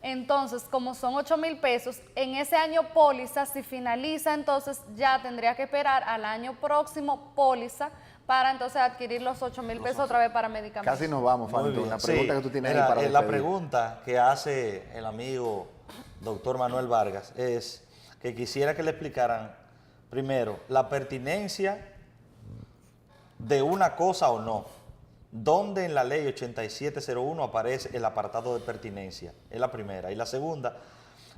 Entonces, como son 8.000 pesos, en ese año póliza, si finaliza, entonces ya tendría que esperar al año próximo póliza para entonces adquirir los 8.000 pesos otra vez para medicamentos. Casi nos vamos, Fanto. La pregunta que tú tienes ahí para despedir. La pregunta que hace el amigo doctor Manuel Vargas es que quisiera que le explicaran primero la pertinencia de una cosa o no. ¿Dónde en la ley 8701 aparece el apartado de pertinencia? Es la primera. Y la segunda,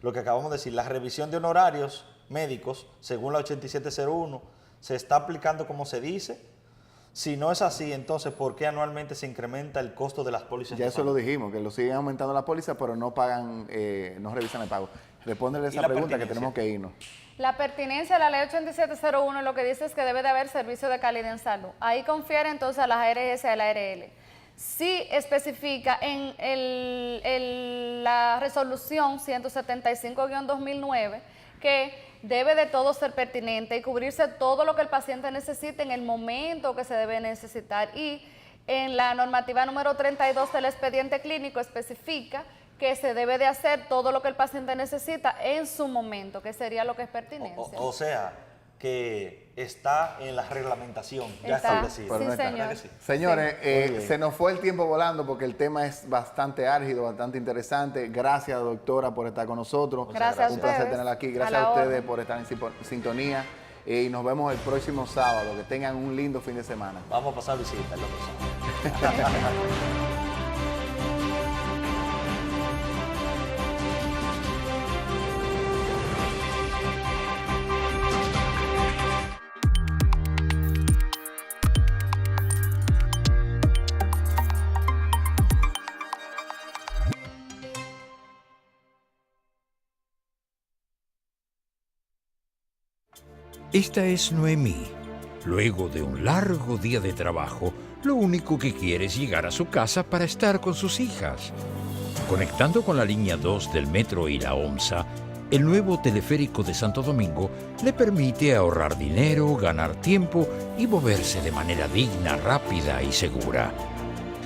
lo que acabamos de decir, la revisión de honorarios médicos, según la 8701, ¿se está aplicando como se dice? Si no es así, entonces, ¿por qué anualmente se incrementa el costo de las pólizas? Ya eso lo dijimos, que lo siguen aumentando la póliza, pero no pagan, no revisan el pago. Respóndele esa pregunta que tenemos que irnos. La pertinencia de la ley 8701 lo que dice es que debe de haber servicio de calidad en salud. Ahí confiere entonces a las ARS y a la ARL. Sí especifica en la resolución 175-2009 que debe de todo ser pertinente y cubrirse todo lo que el paciente necesite en el momento que se debe necesitar. Y en la normativa número 32 del expediente clínico especifica que se debe de hacer todo lo que el paciente necesita en su momento, que sería lo que es pertinencia. O sea, que está en la reglamentación ya Está. establecida. Sí, señor. ¿Que sí? Señores, se nos fue el tiempo volando porque el tema es bastante álgido, bastante interesante. Gracias, doctora, por estar con nosotros. Gracias a Un placer ustedes. tenerla aquí. A Gracias la a ustedes orden. por estar en sintonía. Y nos vemos el próximo sábado. Que tengan un lindo fin de semana. Vamos a pasar visita el otro sábado. Esta es Noemí. Luego de un largo día de trabajo, lo único que quiere es llegar a su casa para estar con sus hijas. Conectando con la línea 2 del metro y la OMSA, el nuevo teleférico de Santo Domingo le permite ahorrar dinero, ganar tiempo y moverse de manera digna, rápida y segura.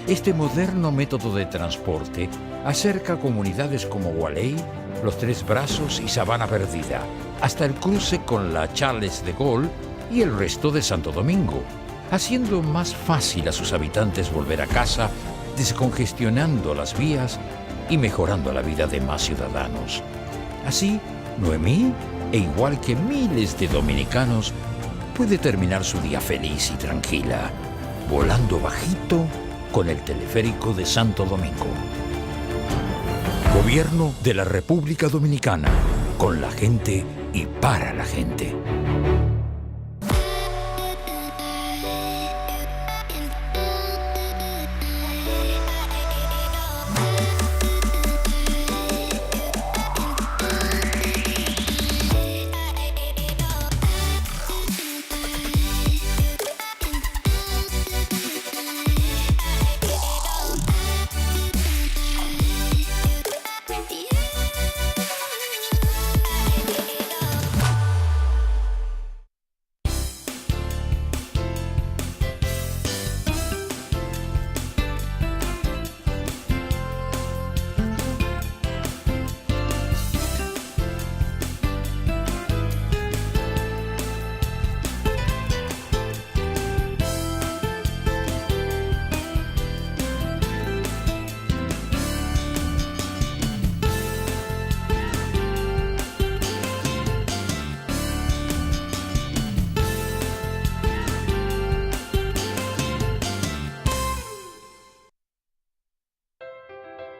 Este moderno método de transporte acerca comunidades como Gualey, Los Tres Brazos y Sabana Perdida, hasta el cruce con la Charles de Gaulle y el resto de Santo Domingo, haciendo más fácil a sus habitantes volver a casa, descongestionando las vías y mejorando la vida de más ciudadanos. Así, Noemí, e igual que miles de dominicanos, puede terminar su día feliz y tranquila, volando bajito con el teleférico de Santo Domingo. Gobierno de la República Dominicana, con la gente y para la gente.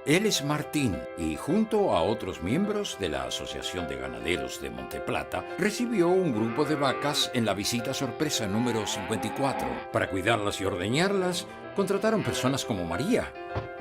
Él es Martín y junto a otros miembros de la Asociación de Ganaderos de Monteplata recibió un grupo de vacas en la visita sorpresa número 54. Para cuidarlas y ordeñarlas, contrataron personas como María.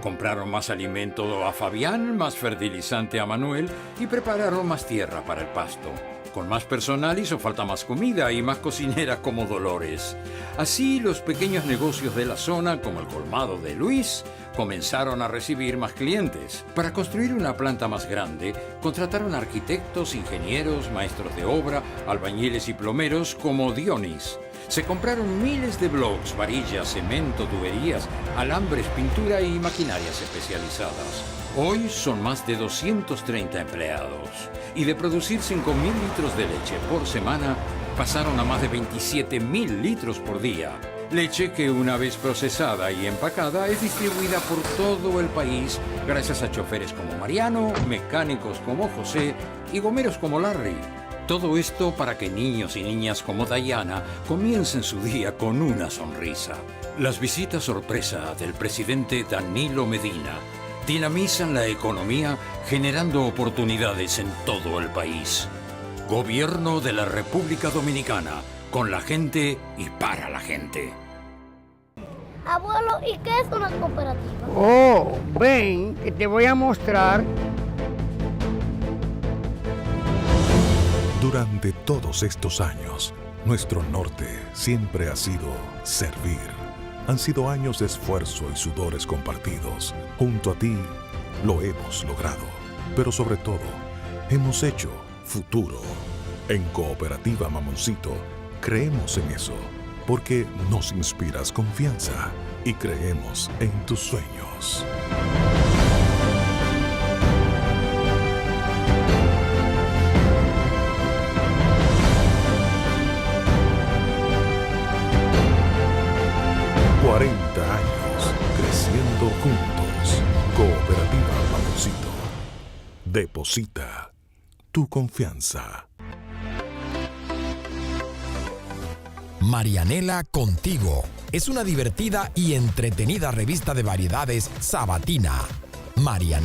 Compraron más alimento a Fabián, más fertilizante a Manuel y prepararon más tierra para el pasto. Con más personal hizo falta más comida y más cocineras como Dolores. Así, los pequeños negocios de la zona, como el colmado de Luis, comenzaron a recibir más clientes. Para construir una planta más grande, contrataron arquitectos, ingenieros, maestros de obra, albañiles y plomeros como Dionis. Se compraron miles de bloques, varillas, cemento, tuberías, alambres, pintura y maquinarias especializadas. Hoy son más de 230 empleados. Y de producir 5.000 litros de leche por semana, pasaron a más de 27.000 litros por día. Leche que una vez procesada y empacada es distribuida por todo el país gracias a choferes como Mariano, mecánicos como José y gomeros como Larry. Todo esto para que niños y niñas como Diana comiencen su día con una sonrisa. Las visitas sorpresa del presidente Danilo Medina dinamizan la economía generando oportunidades en todo el país. Gobierno de la República Dominicana, con la gente y para la gente. Abuelo, ¿y qué es una cooperativa? Oh, ven, que te voy a mostrar. Durante todos estos años, nuestro norte siempre ha sido servir. Han sido años de esfuerzo y sudores compartidos. Junto a ti, lo hemos logrado. Pero sobre todo, hemos hecho futuro. En Cooperativa Mamoncito, creemos en eso, porque nos inspiras confianza y creemos en tus sueños. Deposita tu confianza. Marianela Contigo es una divertida y entretenida revista de variedades sabatina. Marianela.